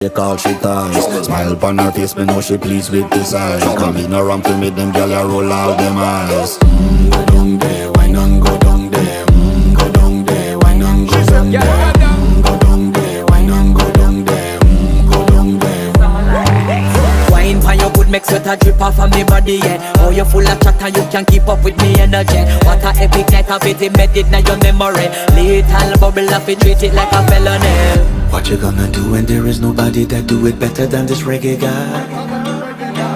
They call she ties. Smile upon her face, me know she pleased with this eyes. Come in around to me, them gyal a roll out them eyes. Go down there, why not go down there? Go down there, why not go down there? Go down there, why not go down there? Go down there. Wine pan your good, make sweat a drip off of me body, yeah. Oh, you full of chatter, you can keep up with me energy. What a epic night of it, embedded in your memory. Little bubble up, it treat it like a felony. What you gonna do when there is nobody that do it better than this reggae guy?